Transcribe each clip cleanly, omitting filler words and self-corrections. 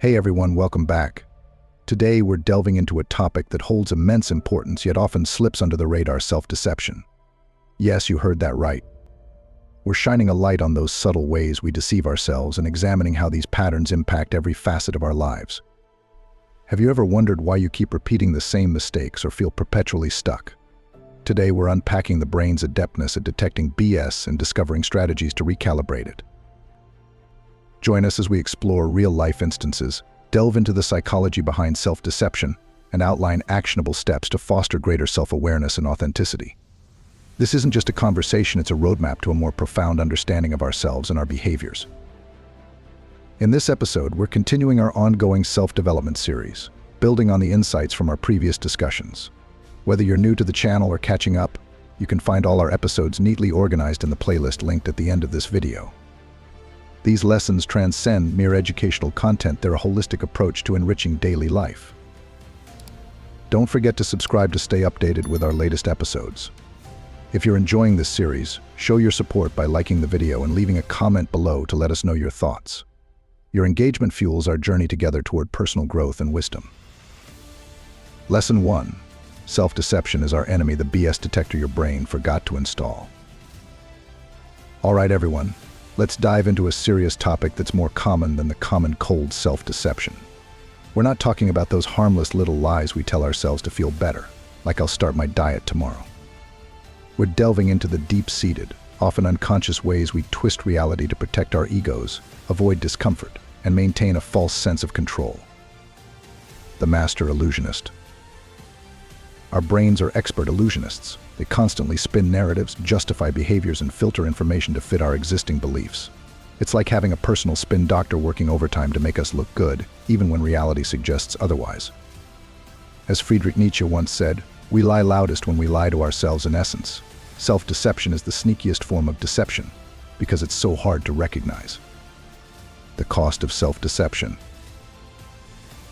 Hey everyone, welcome back. Today we're delving into a topic that holds immense importance yet often slips under the radar: self-deception. Yes, you heard that right. We're shining a light on those subtle ways we deceive ourselves and examining how these patterns impact every facet of our lives. Have you ever wondered why you keep repeating the same mistakes or feel perpetually stuck? Today we're unpacking the brain's adeptness at detecting BS and discovering strategies to recalibrate it. Join us as we explore real-life instances, delve into the psychology behind self-deception, and outline actionable steps to foster greater self-awareness and authenticity. This isn't just a conversation, it's a roadmap to a more profound understanding of ourselves and our behaviors. In this episode, we're continuing our ongoing self-development series, building on the insights from our previous discussions. Whether you're new to the channel or catching up, you can find all our episodes neatly organized in the playlist linked at the end of this video. These lessons transcend mere educational content. They're a holistic approach to enriching daily life. Don't forget to subscribe to stay updated with our latest episodes. If you're enjoying this series, show your support by liking the video and leaving a comment below to let us know your thoughts. Your engagement fuels our journey together toward personal growth and wisdom. Lesson 1. Self-deception is our enemy, the BS detector your brain forgot to install. All right, everyone. Let's dive into a serious topic that's more common than the common cold: self-deception. We're not talking about those harmless little lies we tell ourselves to feel better, like I'll start my diet tomorrow. We're delving into the deep-seated, often unconscious ways we twist reality to protect our egos, avoid discomfort, and maintain a false sense of control. The master illusionist. Our brains are expert illusionists. They constantly spin narratives, justify behaviors, and filter information to fit our existing beliefs. It's like having a personal spin doctor working overtime to make us look good, even when reality suggests otherwise. As Friedrich Nietzsche once said, we lie loudest when we lie to ourselves. In essence, self-deception is the sneakiest form of deception, because it's so hard to recognize. The cost of self-deception.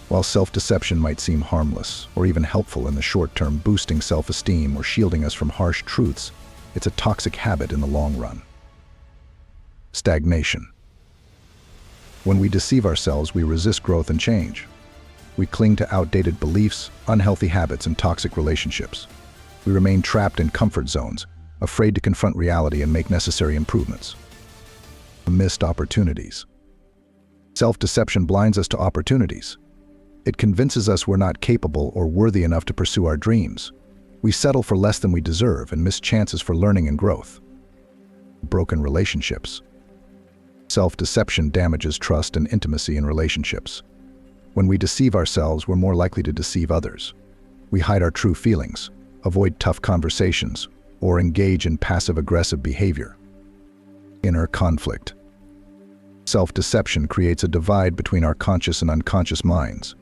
While self-deception might seem harmless or even helpful in the short term, boosting self-esteem or shielding us from harsh truths, it's a toxic habit in the long run. Stagnation. When we deceive ourselves, we resist growth and change. We cling to outdated beliefs, unhealthy habits, and toxic relationships. We remain trapped in comfort zones, afraid to confront reality and make necessary improvements. Missed opportunities. Self-deception blinds us to opportunities. It convinces us we're not capable or worthy enough to pursue our dreams. We settle for less than we deserve and miss chances for learning and growth. Broken relationships. Self-deception damages trust and intimacy in relationships. When we deceive ourselves, we're more likely to deceive others. We hide our true feelings, avoid tough conversations, or engage in passive-aggressive behavior. Inner conflict. Self-deception creates a divide between our conscious and unconscious minds.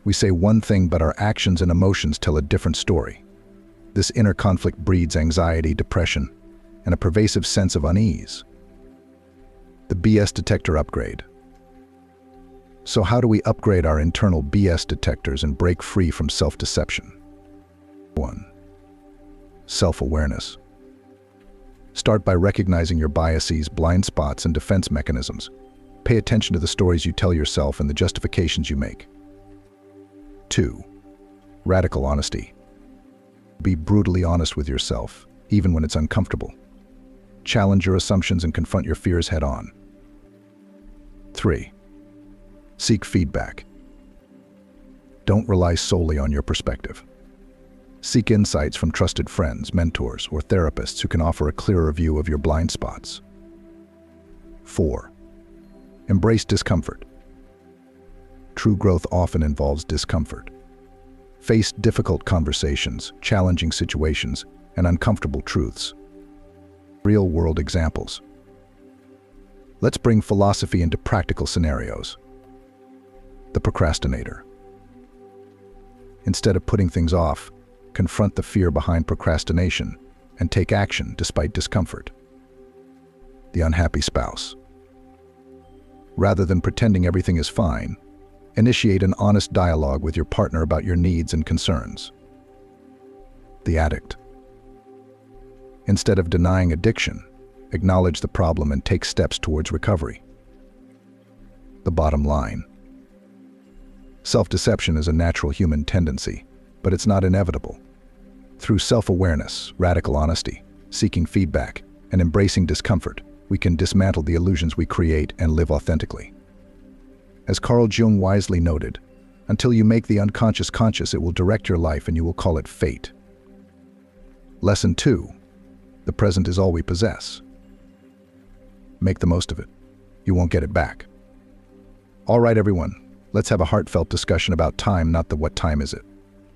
We say one thing, but our actions and emotions tell a different story. This inner conflict breeds anxiety, depression, and a pervasive sense of unease. The BS detector upgrade. So how do we upgrade our internal BS detectors and break free from self-deception? 1. Self-awareness. Start by recognizing your biases, blind spots, and defense mechanisms. Pay attention to the stories you tell yourself and the justifications you make. 2. Radical honesty. Be brutally honest with yourself, even when it's uncomfortable. Challenge your assumptions and confront your fears head-on. 3. Seek feedback. Don't rely solely on your perspective. Seek insights from trusted friends, mentors, or therapists who can offer a clearer view of your blind spots. 4. Embrace discomfort. True growth often involves discomfort. Face difficult conversations, challenging situations, and uncomfortable truths. Real-world examples. Let's bring philosophy into practical scenarios. The procrastinator. Instead of putting things off, confront the fear behind procrastination and take action despite discomfort. The unhappy spouse. Rather than pretending everything is fine, initiate an honest dialogue with your partner about your needs and concerns. The addict. Instead of denying addiction, acknowledge the problem and take steps towards recovery. The bottom line. Self-deception is a natural human tendency, but it's not inevitable. Through self-awareness, radical honesty, seeking feedback, and embracing discomfort, we can dismantle the illusions we create and live authentically. As Carl Jung wisely noted, until you make the unconscious conscious, it will direct your life and you will call it fate. Lesson 2. The present is all we possess. Make the most of it. You won't get it back. All right, everyone, let's have a heartfelt discussion about time, not the what time is it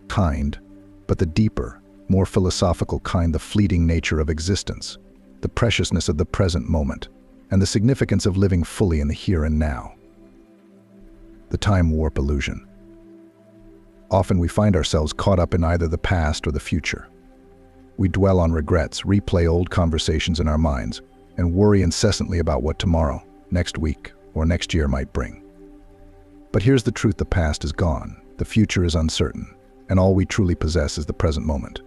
kind, but the deeper, more philosophical kind, the fleeting nature of existence, the preciousness of the present moment, and the significance of living fully in the here and now. The time warp illusion. Often we find ourselves caught up in either the past or the future. We dwell on regrets, replay old conversations in our minds, and worry incessantly about what tomorrow, next week, or next year might bring. But here's the truth: the past is gone, the future is uncertain, and all we truly possess is the present moment.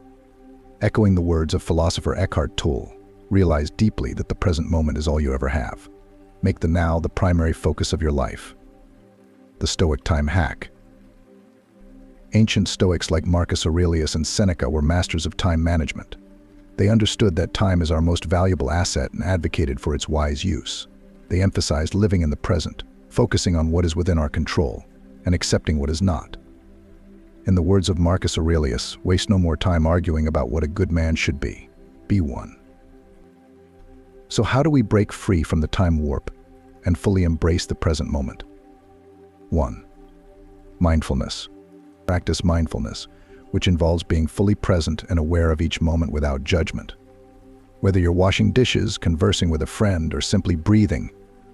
Echoing the words of philosopher Eckhart Tolle, realize deeply that the present moment is all you ever have. Make the now the primary focus of your life. The Stoic time hack. Ancient Stoics like Marcus Aurelius and Seneca were masters of time management. They understood that time is our most valuable asset and advocated for its wise use. They emphasized living in the present, focusing on what is within our control, and accepting what is not. In the words of Marcus Aurelius, waste no more time arguing about what a good man should be. Be one. So how do we break free from the time warp and fully embrace the present moment? 1. Mindfulness. Practice mindfulness, which involves being fully present and aware of each moment without judgment. Whether you're washing dishes, conversing with a friend, or simply breathing,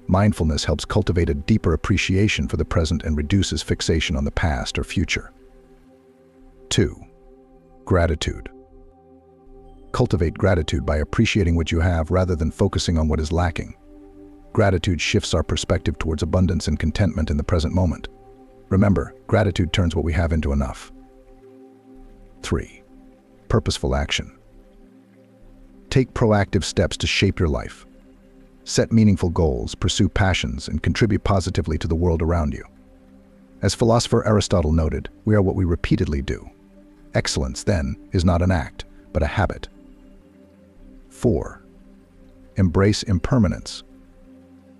mindfulness helps cultivate a deeper appreciation for the present and reduces fixation on the past or future. 2. Gratitude. Cultivate gratitude by appreciating what you have rather than focusing on what is lacking. Gratitude shifts our perspective towards abundance and contentment in the present moment. Remember, gratitude turns what we have into enough. 3. Purposeful action. Take proactive steps to shape your life. Set meaningful goals, pursue passions, and contribute positively to the world around you. As philosopher Aristotle noted, we are what we repeatedly do. Excellence, then, is not an act, but a habit. 4. Embrace impermanence.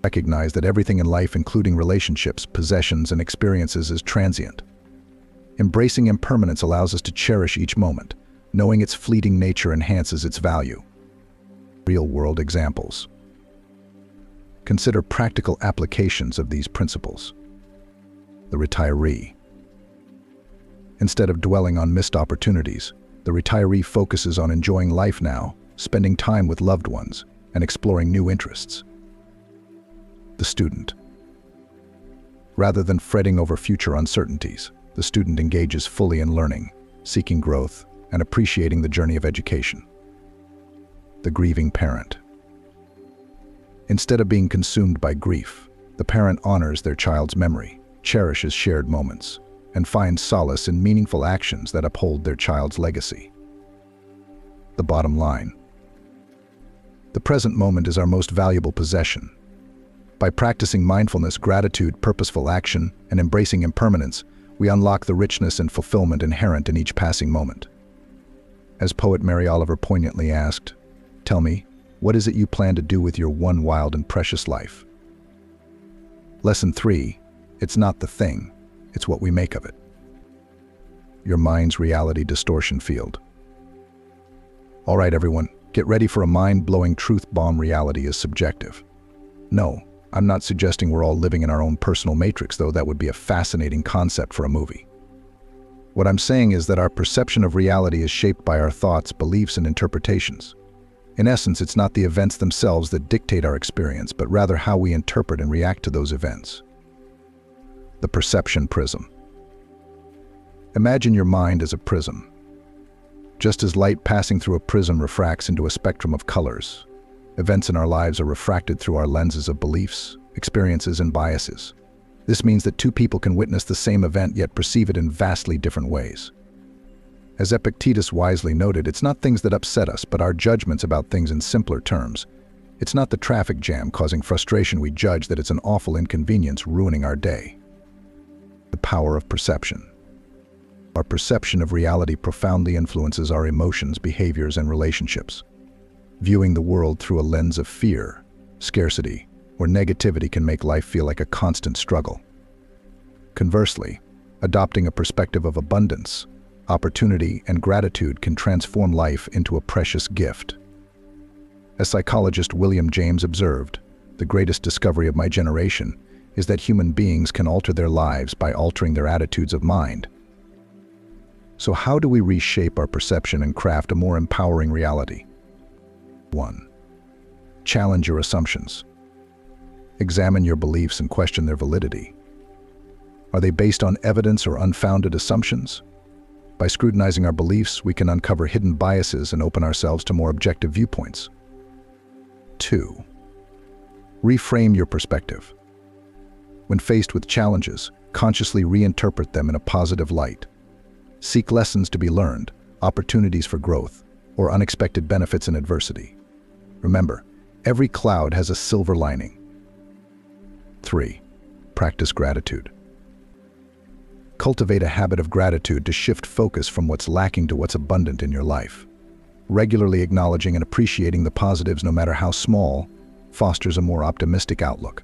Recognize that everything in life, including relationships, possessions, and experiences, is transient. Embracing impermanence allows us to cherish each moment. Knowing its fleeting nature enhances its value. Real-world examples. Consider practical applications of these principles. The retiree. Instead of dwelling on missed opportunities, the retiree focuses on enjoying life now, spending time with loved ones, and exploring new interests. The student. Rather than fretting over future uncertainties, the student engages fully in learning, seeking growth, and appreciating the journey of education. The grieving parent. Instead of being consumed by grief, the parent honors their child's memory, cherishes shared moments, and finds solace in meaningful actions that uphold their child's legacy. The bottom line. The present moment is our most valuable possession. By practicing mindfulness, gratitude, purposeful action, and embracing impermanence, we unlock the richness and fulfillment inherent in each passing moment. As poet Mary Oliver poignantly asked, "Tell me, what is it you plan to do with your one wild and precious life?" Lesson 3. It's not the thing, it's what we make of it. Your mind's reality distortion field. All right, everyone, get ready for a mind-blowing truth bomb. Reality is subjective. No, I'm not suggesting we're all living in our own personal matrix, though that would be a fascinating concept for a movie. What I'm saying is that our perception of reality is shaped by our thoughts, beliefs, and interpretations. In essence, it's not the events themselves that dictate our experience, but rather how we interpret and react to those events. The perception prism. Imagine your mind as a prism. Just as light passing through a prism refracts into a spectrum of colors, events in our lives are refracted through our lenses of beliefs, experiences, and biases. This means that two people can witness the same event yet perceive it in vastly different ways. As Epictetus wisely noted, it's not things that upset us, but our judgments about things in simpler terms. It's not the traffic jam causing frustration we judge that it's an awful inconvenience ruining our day. The power of perception. Our perception of reality profoundly influences our emotions, behaviors, and relationships. Viewing the world through a lens of fear, scarcity, or negativity can make life feel like a constant struggle. Conversely, adopting a perspective of abundance, opportunity, and gratitude can transform life into a precious gift. As psychologist William James observed, the greatest discovery of my generation is that human beings can alter their lives by altering their attitudes of mind. So how do we reshape our perception and craft a more empowering reality? 1. Challenge your assumptions. Examine your beliefs and question their validity. Are they based on evidence or unfounded assumptions? By scrutinizing our beliefs, we can uncover hidden biases and open ourselves to more objective viewpoints. 2. Reframe your perspective. When faced with challenges, consciously reinterpret them in a positive light. Seek lessons to be learned, opportunities for growth, or unexpected benefits in adversity. Remember, every cloud has a silver lining. 3. Practice gratitude. Cultivate a habit of gratitude to shift focus from what's lacking to what's abundant in your life. Regularly acknowledging and appreciating the positives, no matter how small, fosters a more optimistic outlook.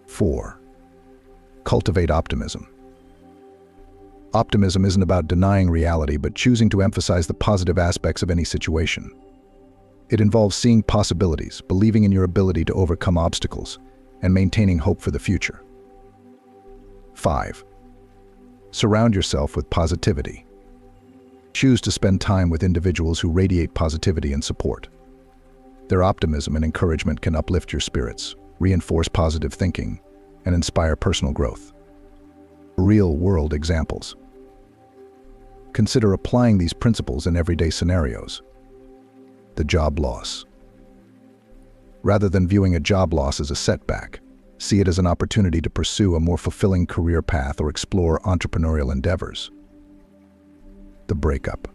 4. Cultivate optimism. Optimism isn't about denying reality, but choosing to emphasize the positive aspects of any situation. It involves seeing possibilities, believing in your ability to overcome obstacles, and maintaining hope for the future. 5. Surround yourself with positivity. Choose to spend time with individuals who radiate positivity and support. Their optimism and encouragement can uplift your spirits, reinforce positive thinking, and inspire personal growth. Real-world examples. Consider applying these principles in everyday scenarios. The job loss. Rather than viewing a job loss as a setback, see it as an opportunity to pursue a more fulfilling career path or explore entrepreneurial endeavors. The breakup.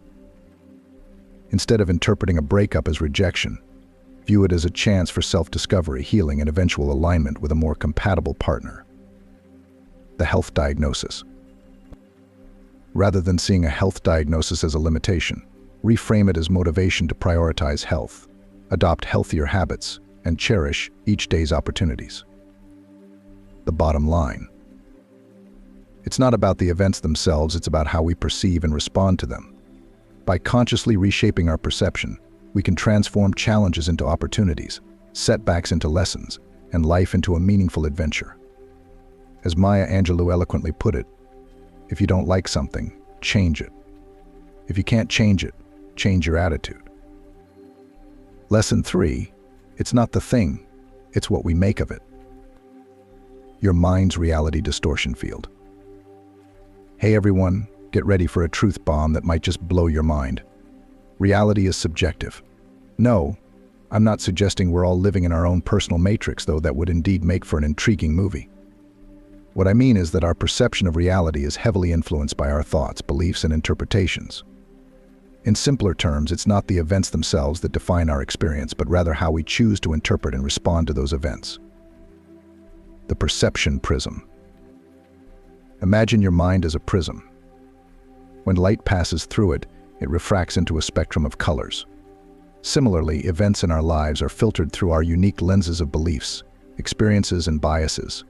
Instead of interpreting a breakup as rejection, view it as a chance for self-discovery, healing, and eventual alignment with a more compatible partner. The health diagnosis. Rather than seeing a health diagnosis as a limitation, reframe it as motivation to prioritize health, adopt healthier habits, and cherish each day's opportunities. The bottom line. It's not about the events themselves, it's about how we perceive and respond to them. By consciously reshaping our perception, we can transform challenges into opportunities, setbacks into lessons, and life into a meaningful adventure. As Maya Angelou eloquently put it, if you don't like something, change it. If you can't change it, change your attitude. Lesson 3, it's not the thing, it's what we make of it. Your mind's reality distortion field. Hey everyone, get ready for a truth bomb that might just blow your mind. Reality is subjective. No, I'm not suggesting we're all living in our own personal matrix, though that would indeed make for an intriguing movie. What I mean is that our perception of reality is heavily influenced by our thoughts, beliefs, and interpretations. In simpler terms, it's not the events themselves that define our experience, but rather how we choose to interpret and respond to those events. The perception prism. Imagine your mind as a prism. When light passes through it, it refracts into a spectrum of colors. Similarly, events in our lives are filtered through our unique lenses of beliefs, experiences, and biases.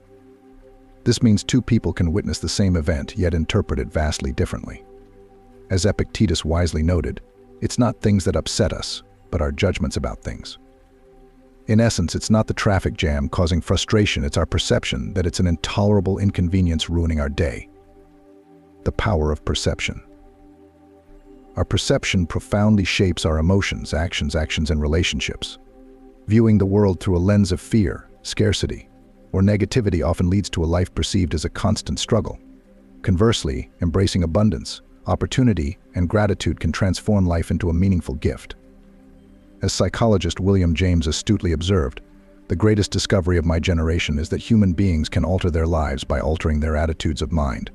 This means two people can witness the same event, yet interpret it vastly differently. As Epictetus wisely noted, it's not things that upset us, but our judgments about things. In essence, it's not the traffic jam causing frustration, it's our perception that it's an intolerable inconvenience ruining our day. The power of perception. Our perception profoundly shapes our emotions, actions, and relationships. Viewing the world through a lens of fear, scarcity, or negativity often leads to a life perceived as a constant struggle. Conversely, embracing abundance, opportunity, and gratitude can transform life into a meaningful gift. As psychologist William James astutely observed, the greatest discovery of my generation is that human beings can alter their lives by altering their attitudes of mind.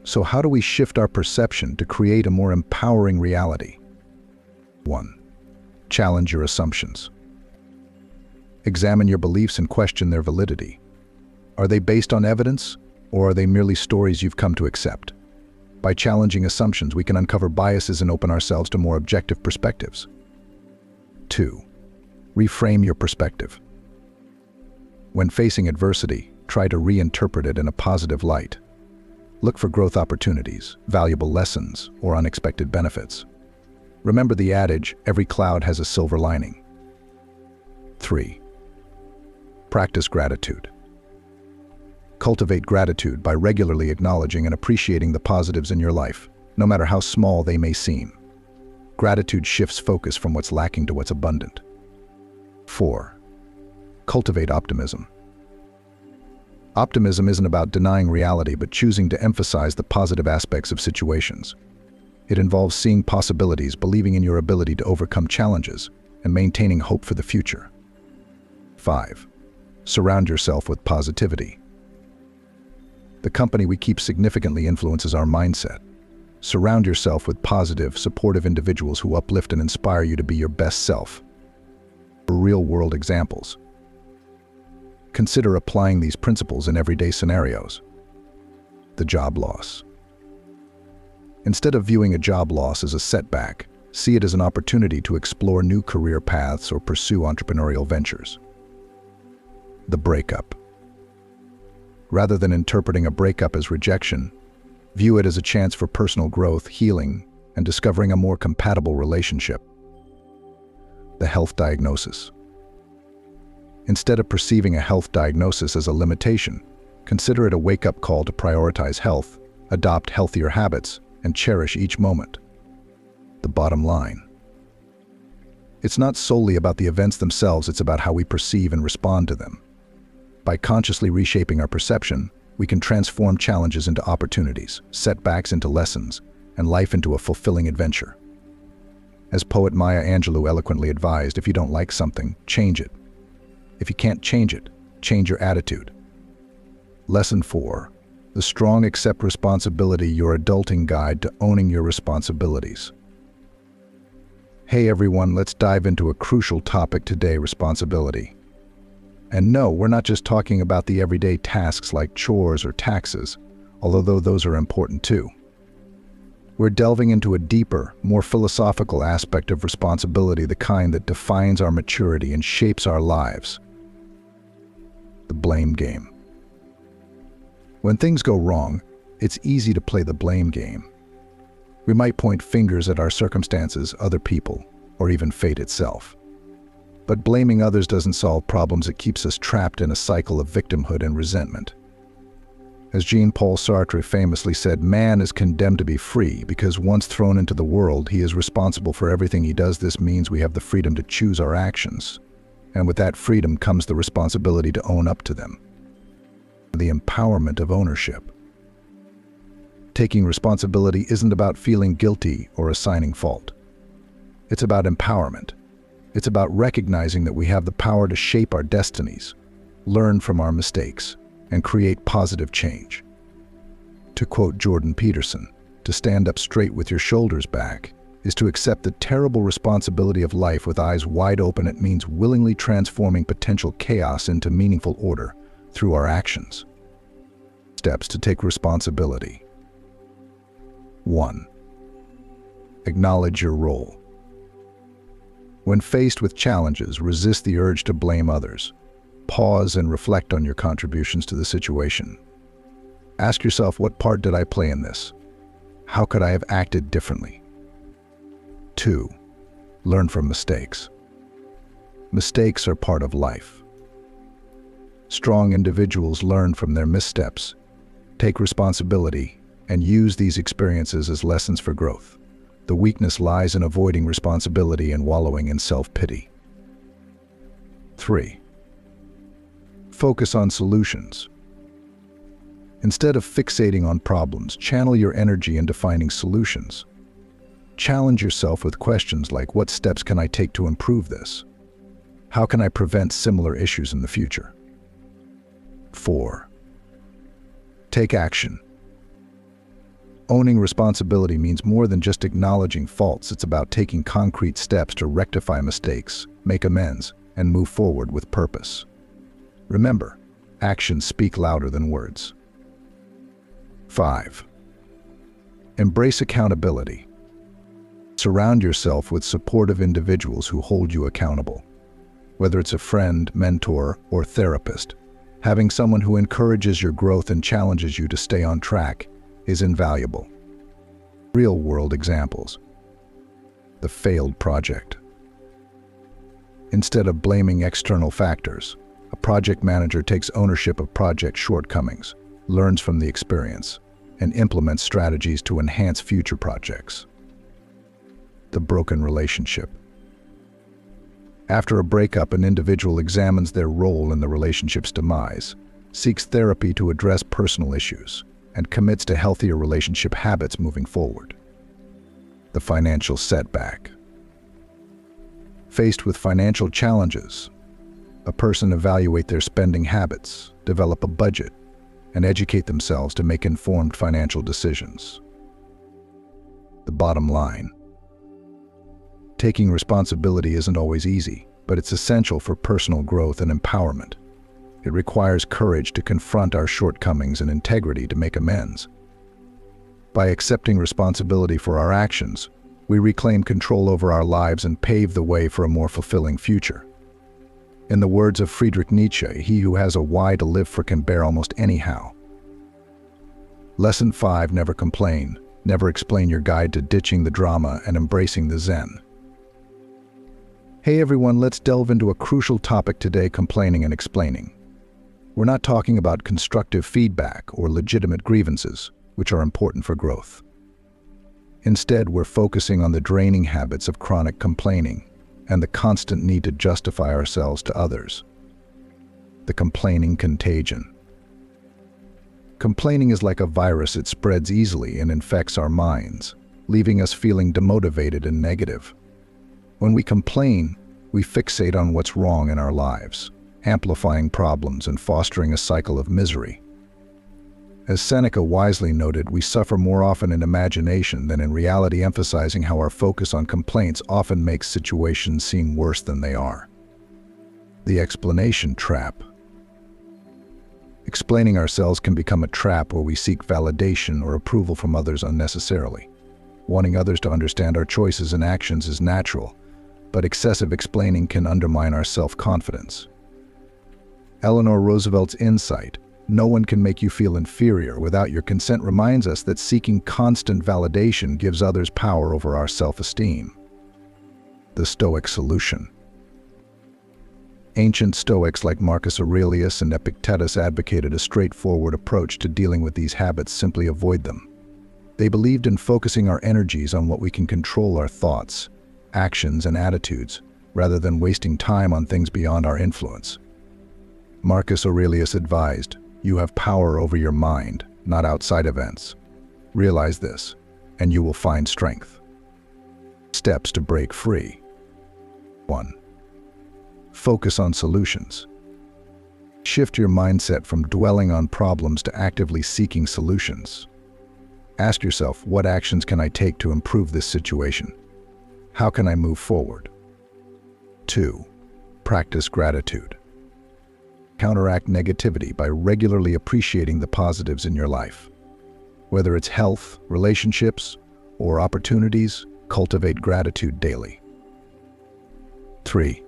So how do we shift our perception to create a more empowering reality? 1. Challenge your assumptions. Examine your beliefs and question their validity. Are they based on evidence, Or are they merely stories you've come to accept? By challenging assumptions, we can uncover biases and open ourselves to more objective perspectives. 2. Reframe your perspective. When facing adversity, try to reinterpret it in a positive light. Look for growth opportunities, valuable lessons, or unexpected benefits. Remember the adage, every cloud has a silver lining. 3. Practice gratitude. Cultivate gratitude by regularly acknowledging and appreciating the positives in your life, no matter how small they may seem. Gratitude shifts focus from what's lacking to what's abundant. 4. Cultivate optimism. Optimism isn't about denying reality, but choosing to emphasize the positive aspects of situations. It involves seeing possibilities, believing in your ability to overcome challenges, and maintaining hope for the future. 5. Surround yourself with positivity. The company we keep significantly influences our mindset. Surround yourself with positive, supportive individuals who uplift and inspire you to be your best self. Real-world examples. Consider applying these principles in everyday scenarios. The job loss. Instead of viewing a job loss as a setback, see it as an opportunity to explore new career paths or pursue entrepreneurial ventures. The breakup. Rather than interpreting a breakup as rejection, view it as a chance for personal growth, healing, and discovering a more compatible relationship. The health diagnosis. Instead of perceiving a health diagnosis as a limitation, consider it a wake-up call to prioritize health, adopt healthier habits, and cherish each moment. The bottom line. It's not solely about the events themselves, it's about how we perceive and respond to them. By consciously reshaping our perception, we can transform challenges into opportunities, setbacks into lessons, and life into a fulfilling adventure. As poet Maya Angelou eloquently advised, if you don't like something, change it. If you can't change it, change your attitude. Lesson 4. The Strong Accept Responsibility, your adulting guide to owning your responsibilities. Hey everyone, let's dive into a crucial topic today, responsibility. And no, we're not just talking about the everyday tasks like chores or taxes, although those are important too. We're delving into a deeper, more philosophical aspect of responsibility, the kind that defines our maturity and shapes our lives. The blame game. When things go wrong, it's easy to play the blame game. We might point fingers at our circumstances, other people, or even fate itself. But blaming others doesn't solve problems, it keeps us trapped in a cycle of victimhood and resentment. As Jean-Paul Sartre famously said, man is condemned to be free because once thrown into the world, he is responsible for everything he does. This means we have the freedom to choose our actions. And with that freedom comes the responsibility to own up to them. The empowerment of ownership. Taking responsibility isn't about feeling guilty or assigning fault. It's about empowerment. It's about recognizing that we have the power to shape our destinies, learn from our mistakes, and create positive change. To quote Jordan Peterson, to stand up straight with your shoulders back is to accept the terrible responsibility of life with eyes wide open. It means willingly transforming potential chaos into meaningful order through our actions. Steps to take responsibility. 1. Acknowledge your role. When faced with challenges, resist the urge to blame others. Pause and reflect on your contributions to the situation. Ask yourself, what part did I play in this? How could I have acted differently? 2. Learn from mistakes. Mistakes are part of life. Strong individuals learn from their missteps, take responsibility, and use these experiences as lessons for growth. The weakness lies in avoiding responsibility and wallowing in self-pity. 3. Focus on solutions. Instead of fixating on problems, channel your energy into finding solutions. Challenge yourself with questions like, what steps can I take to improve this? How can I prevent similar issues in the future? 4. Take action. Owning responsibility means more than just acknowledging faults. It's about taking concrete steps to rectify mistakes, make amends, and move forward with purpose. Remember, actions speak louder than words. 5. Embrace accountability. Surround yourself with supportive individuals who hold you accountable. Whether it's a friend, mentor, or therapist, having someone who encourages your growth and challenges you to stay on track is invaluable. Real-world examples. The failed project. Instead of blaming external factors, a project manager takes ownership of project shortcomings, learns from the experience, and implements strategies to enhance future projects. The broken relationship. After a breakup, an individual examines their role in the relationship's demise, seeks therapy to address personal issues, and commits to healthier relationship habits moving forward. The financial setback. Faced with financial challenges, a person evaluates their spending habits, develop a budget, and educate themselves to make informed financial decisions. The bottom line. Taking responsibility isn't always easy, but it's essential for personal growth and empowerment. It requires courage to confront our shortcomings and integrity to make amends. By accepting responsibility for our actions, we reclaim control over our lives and pave the way for a more fulfilling future. In the words of Friedrich Nietzsche, he who has a why to live for can bear almost any how. Lesson 5. Never complain. Never explain your guide to ditching the drama and embracing the Zen. Hey everyone, let's delve into a crucial topic today: complaining and explaining. We're not talking about constructive feedback or legitimate grievances, which are important for growth. Instead, we're focusing on the draining habits of chronic complaining and the constant need to justify ourselves to others. The complaining contagion. Complaining is like a virus. It spreads easily and infects our minds, leaving us feeling demotivated and negative. When we complain, we fixate on what's wrong in our lives, amplifying problems and fostering a cycle of misery. As Seneca wisely noted, we suffer more often in imagination than in reality, emphasizing how our focus on complaints often makes situations seem worse than they are. The explanation trap. Explaining ourselves can become a trap where we seek validation or approval from others unnecessarily. Wanting others to understand our choices and actions is natural, but excessive explaining can undermine our self-confidence. Eleanor Roosevelt's insight, "No one can make you feel inferior without your consent," reminds us that seeking constant validation gives others power over our self-esteem. The Stoic solution. Ancient Stoics like Marcus Aurelius and Epictetus advocated a straightforward approach to dealing with these habits: simply avoid them. They believed in focusing our energies on what we can control: our thoughts, actions, and attitudes, rather than wasting time on things beyond our influence. Marcus Aurelius advised, "You have power over your mind, not outside events. Realize this, and you will find strength." Steps to break free. 1. Focus on solutions. Shift your mindset from dwelling on problems to actively seeking solutions. Ask yourself, what actions can I take to improve this situation? How can I move forward? 2. Practice gratitude. Counteract negativity by regularly appreciating the positives in your life. Whether it's health, relationships, or opportunities, cultivate gratitude daily. 3.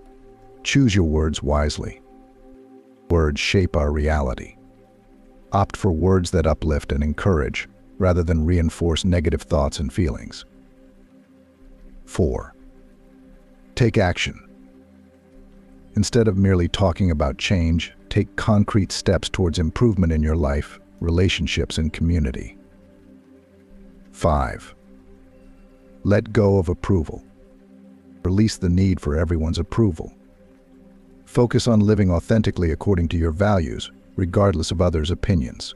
Choose your words wisely. Words shape our reality. Opt for words that uplift and encourage, rather than reinforce negative thoughts and feelings. 4. Take action. Instead of merely talking about change, take concrete steps towards improvement in your life, relationships, and community. 5. Let go of approval. Release the need for everyone's approval. Focus on living authentically according to your values, regardless of others' opinions.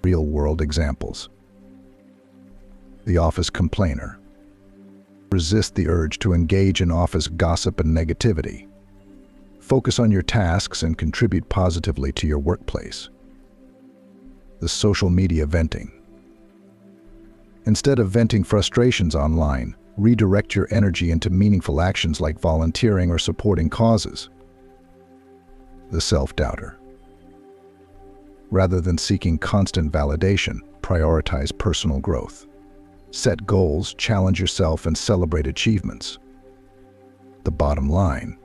Real-world examples. The office complainer. Resist the urge to engage in office gossip and negativity. Focus on your tasks and contribute positively to your workplace. The social media venting. Instead of venting frustrations online, redirect your energy into meaningful actions like volunteering or supporting causes. The self-doubter. Rather than seeking constant validation, prioritize personal growth. Set goals, challenge yourself, and celebrate achievements. The bottom line: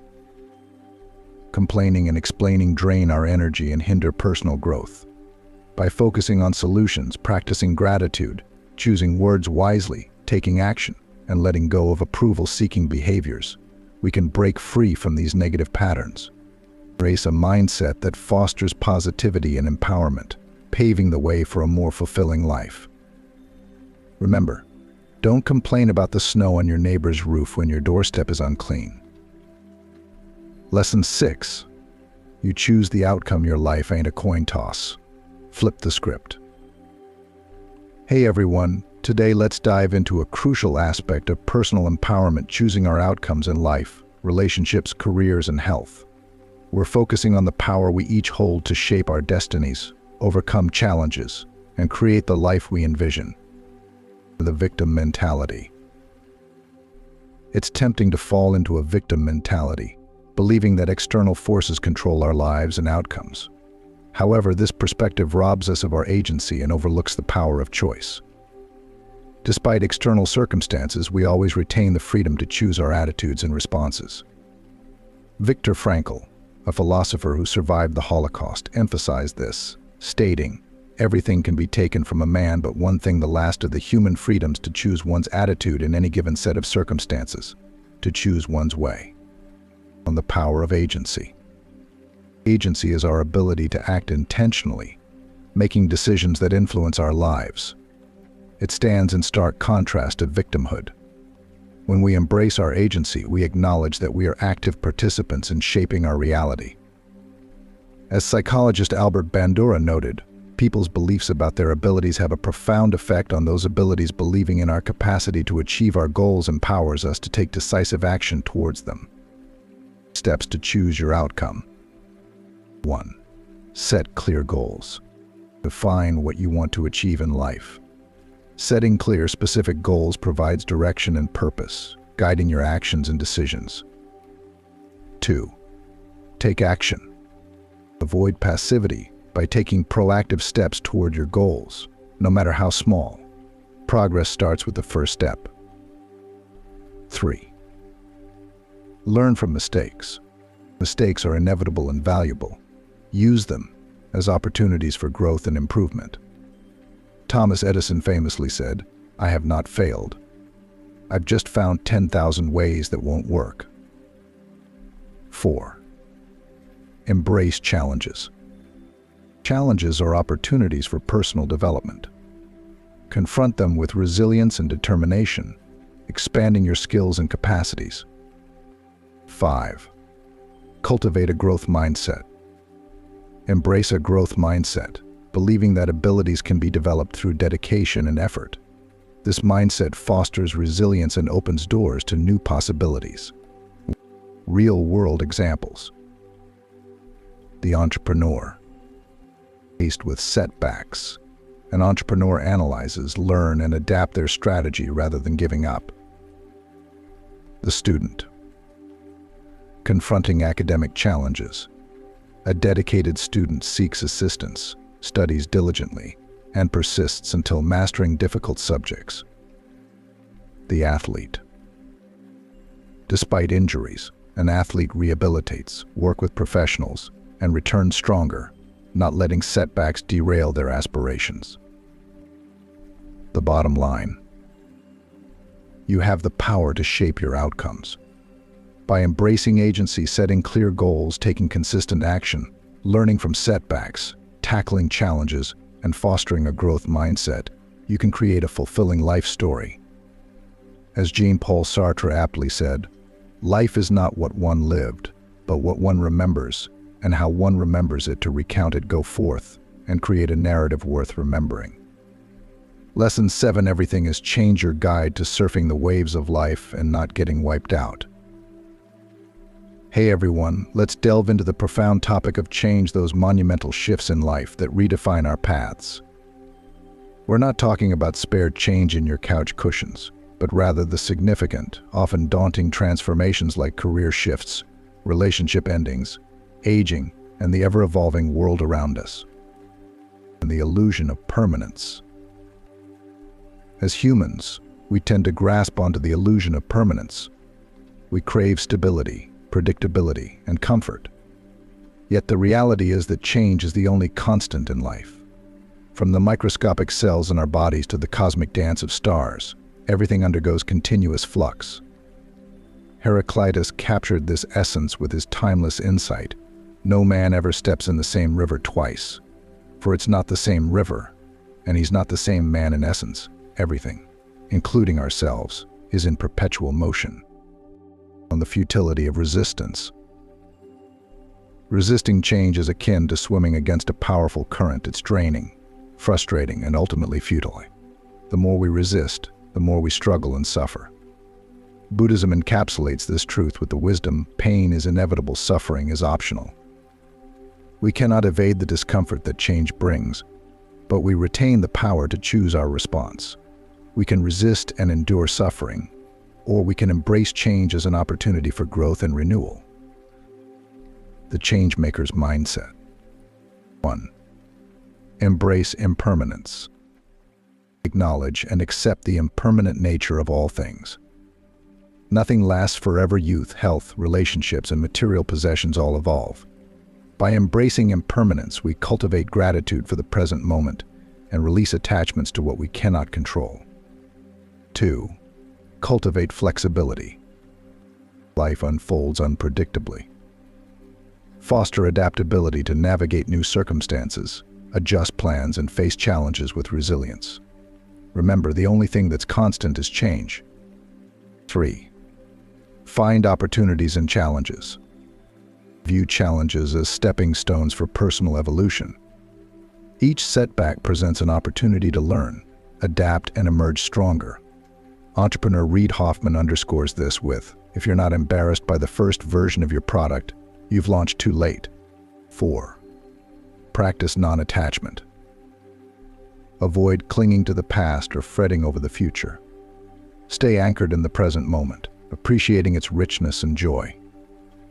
complaining and explaining drain our energy and hinder personal growth. By focusing on solutions, practicing gratitude, choosing words wisely, taking action, and letting go of approval-seeking behaviors, we can break free from these negative patterns. Embrace a mindset that fosters positivity and empowerment, paving the way for a more fulfilling life. Remember, don't complain about the snow on your neighbor's roof when your doorstep is unclean. Lesson 6. You choose the outcome. Your life ain't a coin toss. Flip the script. Hey everyone, today let's dive into a crucial aspect of personal empowerment: choosing our outcomes in life, relationships, careers, and health. We're focusing on the power we each hold to shape our destinies, overcome challenges, and create the life we envision. The victim mentality. It's tempting to fall into a victim mentality, believing that external forces control our lives and outcomes. However, this perspective robs us of our agency and overlooks the power of choice. Despite external circumstances, we always retain the freedom to choose our attitudes and responses. Viktor Frankl, a philosopher who survived the Holocaust, emphasized this, stating, "Everything can be taken from a man, but one thing, the last of the human freedoms, to choose one's attitude in any given set of circumstances, to choose one's way." On the power of agency. Agency is our ability to act intentionally, making decisions that influence our lives. It stands in stark contrast to victimhood. When we embrace our agency, we acknowledge that we are active participants in shaping our reality. As psychologist Albert Bandura noted, people's beliefs about their abilities have a profound effect on those abilities. Believing in our capacity to achieve our goals empowers us to take decisive action towards them. Steps to choose your outcome. 1. Set clear goals. Define what you want to achieve in life. Setting clear, specific goals provides direction and purpose, guiding your actions and decisions. 2. Take action. Avoid passivity by taking proactive steps toward your goals, no matter how small. Progress starts with the first step. 3. Learn from mistakes. Mistakes are inevitable and valuable. Use them as opportunities for growth and improvement. Thomas Edison famously said, "I have not failed. I've just found 10,000 ways that won't work." 4. Embrace challenges. Challenges are opportunities for personal development. Confront them with resilience and determination, expanding your skills and capacities. 5. Cultivate a growth mindset. Embrace a growth mindset, believing that abilities can be developed through dedication and effort. This mindset fosters resilience and opens doors to new possibilities. Real-world examples. The entrepreneur. Faced with setbacks, an entrepreneur analyzes, learn, and adapt their strategy rather than giving up. The student. Confronting academic challenges. A dedicated student seeks assistance, studies diligently, and persists until mastering difficult subjects. The athlete. Despite injuries, an athlete rehabilitates, works with professionals, and returns stronger, not letting setbacks derail their aspirations. The bottom line. You have the power to shape your outcomes. By embracing agency, setting clear goals, taking consistent action, learning from setbacks, tackling challenges, and fostering a growth mindset, you can create a fulfilling life story. As Jean-Paul Sartre aptly said, "Life is not what one lived, but what one remembers, and how one remembers it to recount it, go forth, and create a narrative worth remembering." Lesson 7. Everything is change. Your guide to surfing the waves of life and not getting wiped out. Hey everyone, let's delve into the profound topic of change, those monumental shifts in life that redefine our paths. We're not talking about spare change in your couch cushions, but rather the significant, often daunting transformations like career shifts, relationship endings, aging, and the ever-evolving world around us. and the illusion of permanence. As humans, we tend to grasp onto the illusion of permanence. We crave stability, predictability, and comfort. Yet the reality is that change is the only constant in life. From the microscopic cells in our bodies to the cosmic dance of stars, everything undergoes continuous flux. Heraclitus captured this essence with his timeless insight. No man ever steps in the same river twice, for it's not the same river, and he's not the same man in essence. Everything, including ourselves, is in perpetual motion. On the futility of resistance. Resisting change is akin to swimming against a powerful current. It's draining, frustrating, and ultimately futile. The more we resist, the more we struggle and suffer. Buddhism encapsulates this truth with the wisdom: pain is inevitable, suffering is optional. We cannot evade the discomfort that change brings, but we retain the power to choose our response. We can resist and endure suffering, or we can embrace change as an opportunity for growth and renewal. The Changemaker's Mindset. 1. Embrace impermanence. Acknowledge and accept the impermanent nature of all things. Nothing lasts forever. Youth, health, relationships, and material possessions all evolve. By embracing impermanence, we cultivate gratitude for the present moment and release attachments to what we cannot control. 2. Cultivate flexibility. Life unfolds unpredictably. Foster adaptability to navigate new circumstances, adjust plans, and face challenges with resilience. Remember, the only thing that's constant is change. 3. Find opportunities in challenges. View challenges as stepping stones for personal evolution. Each setback presents an opportunity to learn, adapt, and emerge stronger. Entrepreneur Reid Hoffman underscores this with, "If you're not embarrassed by the first version of your product, you've launched too late." 4. Practice non-attachment. Avoid clinging to the past or fretting over the future. Stay anchored in the present moment, appreciating its richness and joy.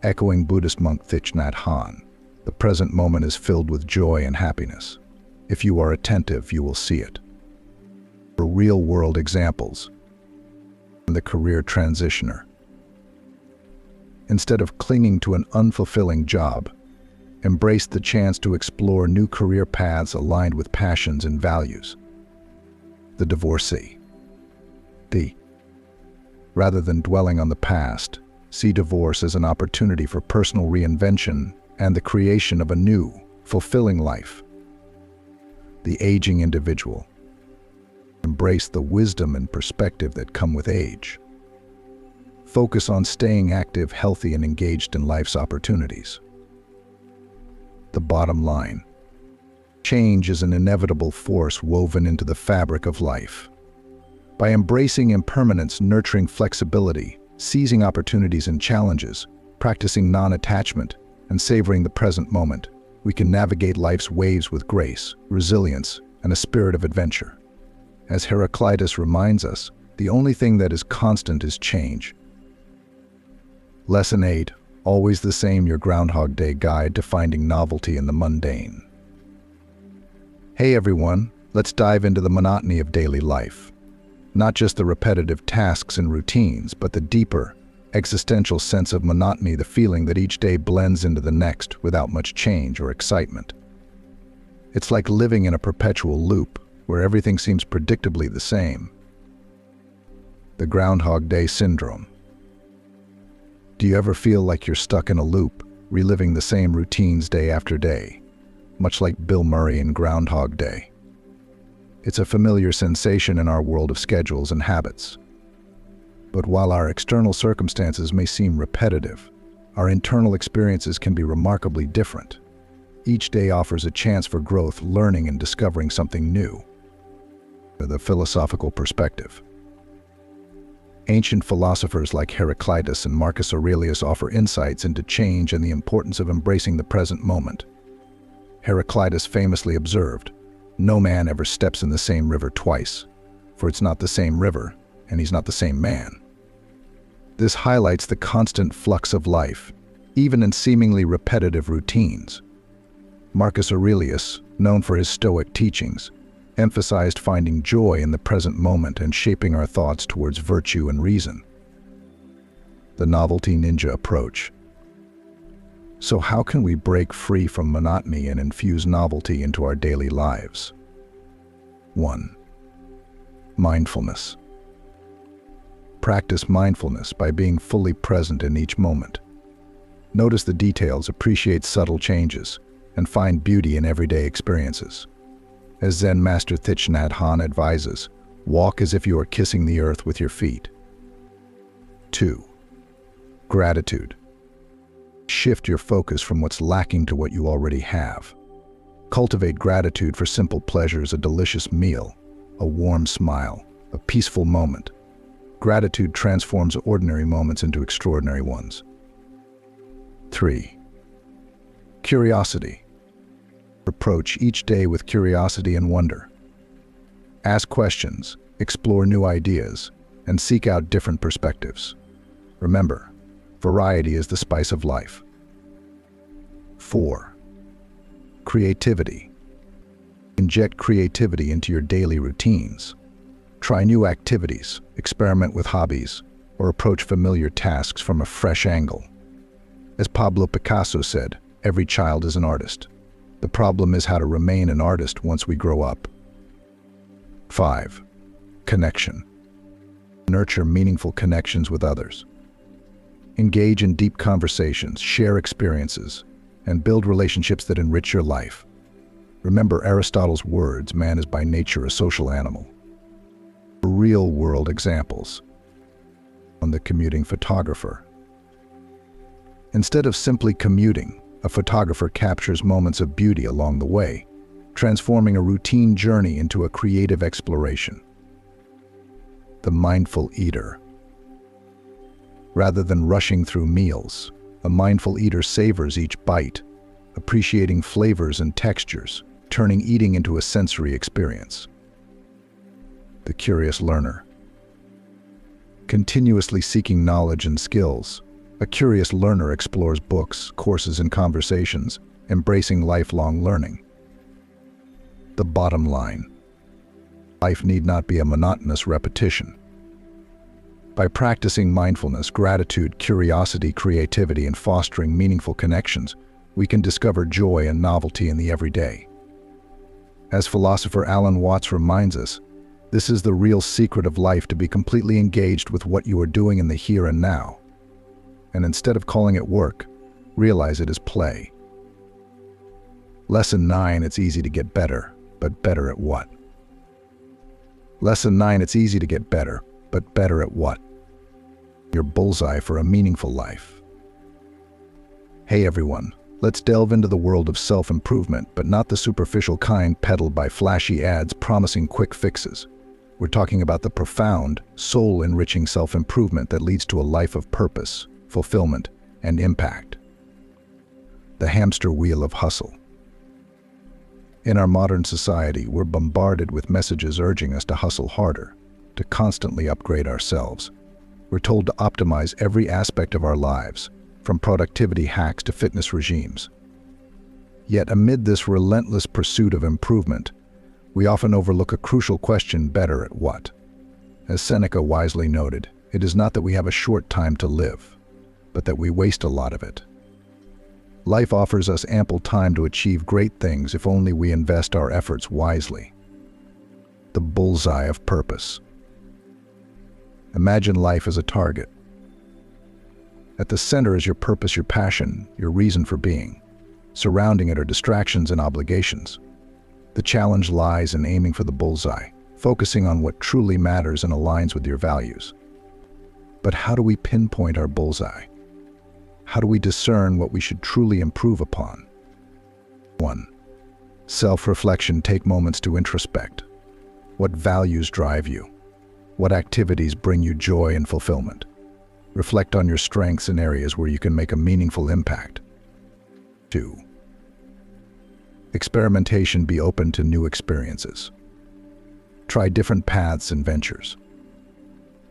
Echoing Buddhist monk Thich Nhat Hanh, the present moment is filled with joy and happiness. If you are attentive, you will see it. For real-world examples. The career transitioner. Instead of clinging to an unfulfilling job, embrace the chance to explore new career paths aligned with passions and values. The divorcee. Rather than dwelling on the past, see divorce as an opportunity for personal reinvention and the creation of a new, fulfilling life. The aging individual. Embrace the wisdom and perspective that come with age. Focus on staying active, healthy, and engaged in life's opportunities. The bottom line. Change is an inevitable force woven into the fabric of life. By embracing impermanence, nurturing flexibility, seizing opportunities and challenges, practicing non-attachment, and savoring the present moment, we can navigate life's waves with grace, resilience, and a spirit of adventure. As Heraclitus reminds us, the only thing that is constant is change. Lesson 8. Always the same, your Groundhog Day guide to finding novelty in the mundane. Hey everyone, let's dive into the monotony of daily life. Not just the repetitive tasks and routines, but the deeper, existential sense of monotony, the feeling that each day blends into the next without much change or excitement. It's like living in a perpetual loop, where everything seems predictably the same. The Groundhog Day syndrome. Do you ever feel like you're stuck in a loop, reliving the same routines day after day, much like Bill Murray in Groundhog Day? It's a familiar sensation in our world of schedules and habits. But while our external circumstances may seem repetitive, our internal experiences can be remarkably different. Each day offers a chance for growth, learning, and discovering something new. The philosophical perspective. Ancient philosophers like Heraclitus and Marcus Aurelius offer insights into change and the importance of embracing the present moment. Heraclitus famously observed, "No man ever steps in the same river twice, for it's not the same river, and he's not the same man." This highlights the constant flux of life, even in seemingly repetitive routines. Marcus Aurelius, known for his Stoic teachings, emphasized finding joy in the present moment and shaping our thoughts towards virtue and reason. The novelty ninja approach. So how can we break free from monotony and infuse novelty into our daily lives? 1. Mindfulness. Practice mindfulness by being fully present in each moment. Notice the details, appreciate subtle changes, and find beauty in everyday experiences. As Zen Master Thich Nhat Hanh advises, walk as if you are kissing the earth with your feet. 2. Gratitude. Shift your focus from what's lacking to what you already have. Cultivate gratitude for simple pleasures, a delicious meal, a warm smile, a peaceful moment. Gratitude transforms ordinary moments into extraordinary ones. 3. Curiosity. Approach each day with curiosity and wonder. Ask questions, explore new ideas, and seek out different perspectives. Remember, variety is the spice of life. 4. Creativity. Inject creativity into your daily routines. Try new activities, experiment with hobbies, or approach familiar tasks from a fresh angle. As Pablo Picasso said, every child is an artist. The problem is how to remain an artist once we grow up. 5. Connection. Nurture meaningful connections with others. Engage in deep conversations, share experiences, and build relationships that enrich your life. Remember Aristotle's words, man is by nature a social animal. Real-world examples. On the commuting photographer. Instead of simply commuting, a photographer captures moments of beauty along the way, transforming a routine journey into a creative exploration. The mindful eater. Rather than rushing through meals, a mindful eater savors each bite, appreciating flavors and textures, turning eating into a sensory experience. The curious learner. Continuously seeking knowledge and skills, a curious learner explores books, courses, and conversations, embracing lifelong learning. The bottom line. Life need not be a monotonous repetition. By practicing mindfulness, gratitude, curiosity, creativity, and fostering meaningful connections, we can discover joy and novelty in the everyday. As philosopher Alan Watts reminds us, this is the real secret of life, to be completely engaged with what you are doing in the here and now. And instead of calling it work, realize it as play. Lesson 9, it's easy to get better, but better at what? Lesson 9, it's easy to get better, but better at what? Your bullseye for a meaningful life. Hey everyone, let's delve into the world of self-improvement, but not the superficial kind peddled by flashy ads promising quick fixes. We're talking about the profound, soul-enriching self-improvement that leads to a life of purpose, fulfillment, and impact. The hamster wheel of hustle. In our modern society, we're bombarded with messages urging us to hustle harder, to constantly upgrade ourselves. We're told to optimize every aspect of our lives, from productivity hacks to fitness regimes. Yet amid this relentless pursuit of improvement, we often overlook a crucial question: better at what? As Seneca wisely noted, it is not that we have a short time to live, but that we waste a lot of it. Life offers us ample time to achieve great things if only we invest our efforts wisely. The bullseye of purpose. Imagine life as a target. At the center is your purpose, your passion, your reason for being. Surrounding it are distractions and obligations. The challenge lies in aiming for the bullseye, focusing on what truly matters and aligns with your values. But how do we pinpoint our bullseye? How do we discern what we should truly improve upon? 1. Self-reflection. Take moments to introspect. What values drive you? What activities bring you joy and fulfillment? Reflect on your strengths and areas where you can make a meaningful impact. 2. Experimentation. Be open to new experiences. Try different paths and ventures.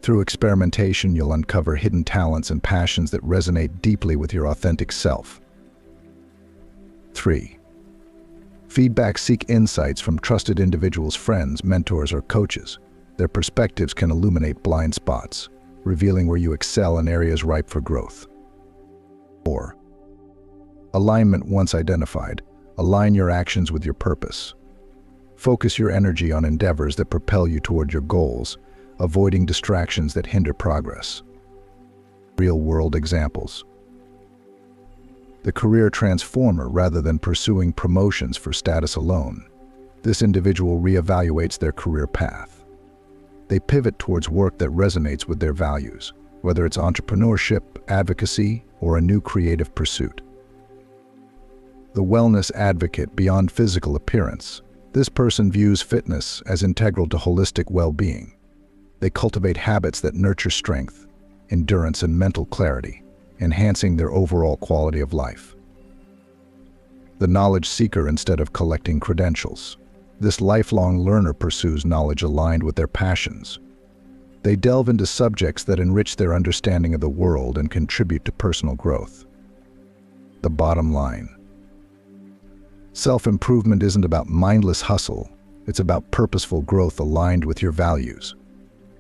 Through experimentation, you'll uncover hidden talents and passions that resonate deeply with your authentic self. 3. Feedback: seek insights from trusted individuals, friends, mentors, or coaches. Their perspectives can illuminate blind spots, revealing where you excel in areas ripe for growth. 4. Alignment: once identified, align your actions with your purpose. Focus your energy on endeavors that propel you toward your goals, avoiding distractions that hinder progress. Real-world examples. The career transformer: rather than pursuing promotions for status alone, this individual reevaluates their career path. They pivot towards work that resonates with their values, whether it's entrepreneurship, advocacy, or a new creative pursuit. The wellness advocate: beyond physical appearance, this person views fitness as integral to holistic well-being. They cultivate habits that nurture strength, endurance, and mental clarity, enhancing their overall quality of life. The knowledge seeker: instead of collecting credentials, this lifelong learner pursues knowledge aligned with their passions. They delve into subjects that enrich their understanding of the world and contribute to personal growth. The bottom line: self-improvement isn't about mindless hustle, it's about purposeful growth aligned with your values.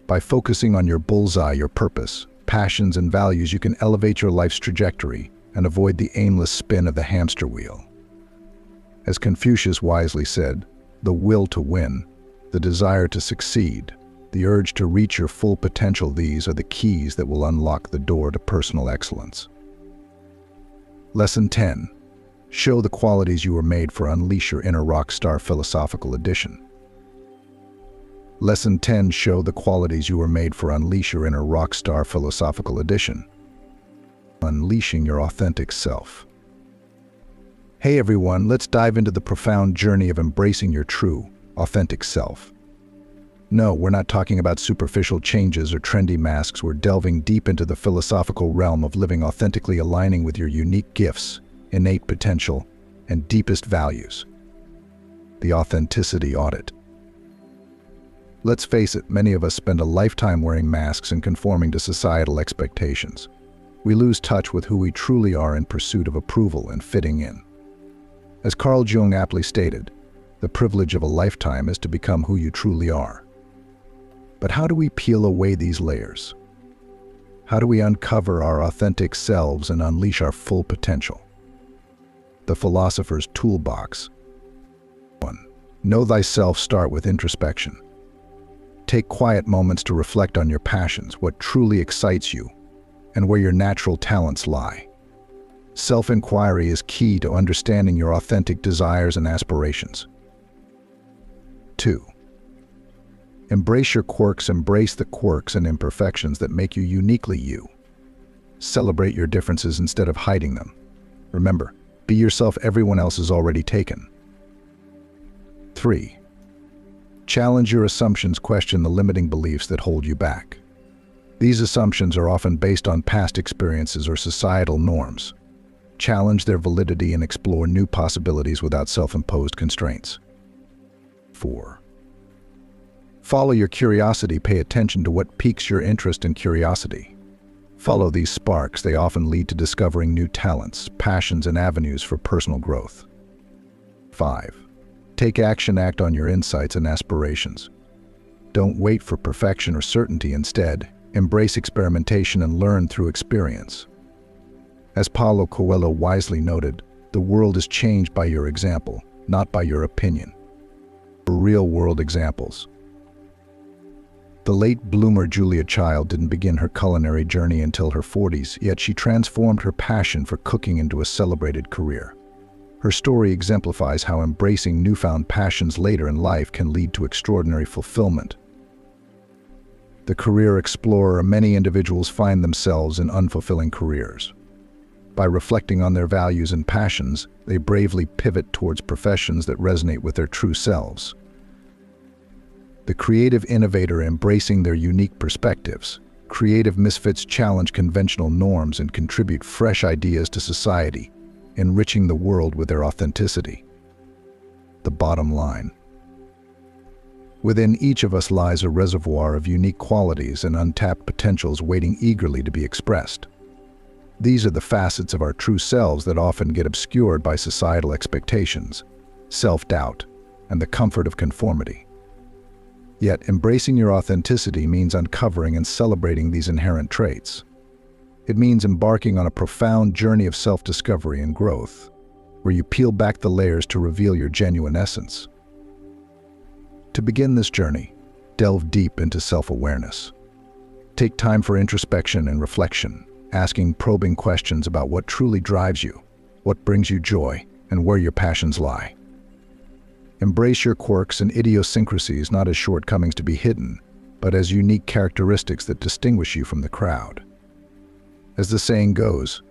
By focusing on your bullseye, your purpose, passions, and values, you can elevate your life's trajectory and avoid the aimless spin of the hamster wheel. As Confucius wisely said, the will to win, the desire to succeed, the urge to reach your full potential, these are the keys that will unlock the door to personal excellence. Lesson 10. Show the qualities you were made for. Unleash your inner rock star. Philosophical edition. Lesson 10. Show the qualities you were made for. Unleash your inner rock star. Philosophical edition. Unleashing your authentic self. Hey everyone, let's dive into the profound journey of embracing your true, authentic self. No, we're not talking about superficial changes or trendy masks. We're delving deep into the philosophical realm of living authentically, aligning with your unique gifts, innate potential, and deepest values. The authenticity audit. Let's face it, many of us spend a lifetime wearing masks and conforming to societal expectations. We lose touch with who we truly are in pursuit of approval and fitting in. As Carl Jung aptly stated, the privilege of a lifetime is to become who you truly are. But how do we peel away these layers? How do we uncover our authentic selves and unleash our full potential? The philosopher's toolbox. 1. Know thyself. Start with introspection. Take quiet moments to reflect on your passions, what truly excites you, and where your natural talents lie. Self-inquiry is key to understanding your authentic desires and aspirations. 2. Embrace your quirks. Embrace the quirks and imperfections that make you uniquely you. Celebrate your differences instead of hiding them. Remember, be yourself. Everyone else is already taken. 3. Challenge your assumptions. Question the limiting beliefs that hold you back. These assumptions are often based on past experiences or societal norms. Challenge their validity and explore new possibilities without self-imposed constraints. 4. Follow your curiosity. Pay attention to what piques your interest and curiosity. Follow these sparks. They often lead to discovering new talents, passions, and avenues for personal growth. 5. Take action. Act on your insights and aspirations. Don't wait for perfection or certainty. Instead, embrace experimentation and learn through experience. As Paulo Coelho wisely noted, the world is changed by your example, not by your opinion. Real-world examples. The late bloomer Julia Child didn't begin her culinary journey until her 40s, yet she transformed her passion for cooking into a celebrated career. Her story exemplifies how embracing newfound passions later in life can lead to extraordinary fulfillment. The career explorer. Many individuals find themselves in unfulfilling careers. By reflecting on their values and passions, they bravely pivot towards professions that resonate with their true selves. The creative innovator. Embracing their unique perspectives. Creative misfits challenge conventional norms and contribute fresh ideas to society, enriching the world with their authenticity. The bottom line. Within each of us lies a reservoir of unique qualities and untapped potentials waiting eagerly to be expressed. These are the facets of our true selves that often get obscured by societal expectations. self-doubt, and the comfort of conformity. Yet, embracing your authenticity means uncovering and celebrating these inherent traits. It means embarking on a profound journey of self-discovery and growth, where you peel back the layers to reveal your genuine essence. To begin this journey, delve deep into self-awareness. Take time for introspection and reflection, asking probing questions about what truly drives you, what brings you joy, and where your passions lie. Embrace your quirks and idiosyncrasies not as shortcomings to be hidden, but as unique characteristics that distinguish you from the crowd. As the saying goes,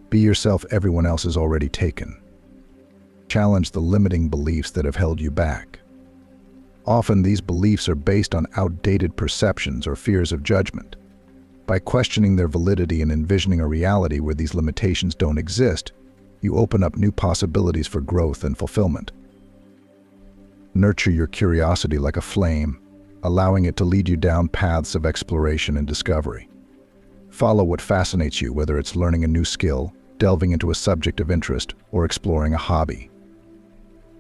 be yourself, everyone else is already taken. Challenge the limiting beliefs that have held you back. Often these beliefs are based on outdated perceptions or fears of judgment. By questioning their validity and envisioning a reality where these limitations don't exist, you open up new possibilities for growth and fulfillment. Nurture your curiosity like a flame, allowing it to lead you down paths of exploration and discovery. Follow what fascinates you, whether it's learning a new skill, delving into a subject of interest, or exploring a hobby.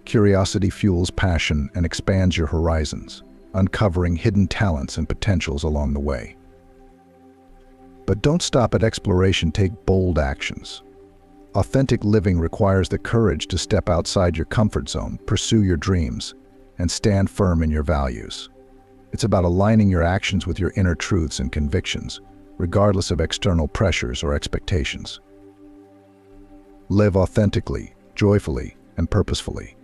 Curiosity fuels passion and expands your horizons, uncovering hidden talents and potentials along the way. But don't stop at exploration, take bold actions. Authentic living requires the courage to step outside your comfort zone, pursue your dreams, and stand firm in your values. It's about aligning your actions with your inner truths and convictions, regardless of external pressures or expectations. Live authentically, joyfully, and purposefully.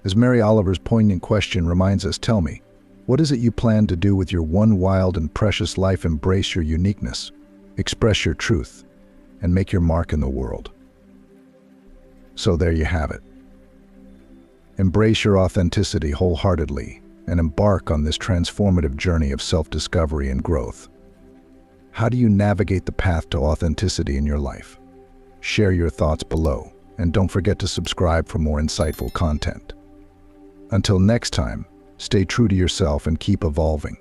As Mary Oliver's poignant question reminds us, tell me, what is it you plan to do with your one wild and precious life? Embrace your uniqueness, express your truth, and make your mark in the world. So there you have it. Embrace your authenticity wholeheartedly and embark on this transformative journey of self-discovery and growth. How do you navigate the path to authenticity in your life? Share your thoughts below, and don't forget to subscribe for more insightful content. Until next time, stay true to yourself and keep evolving.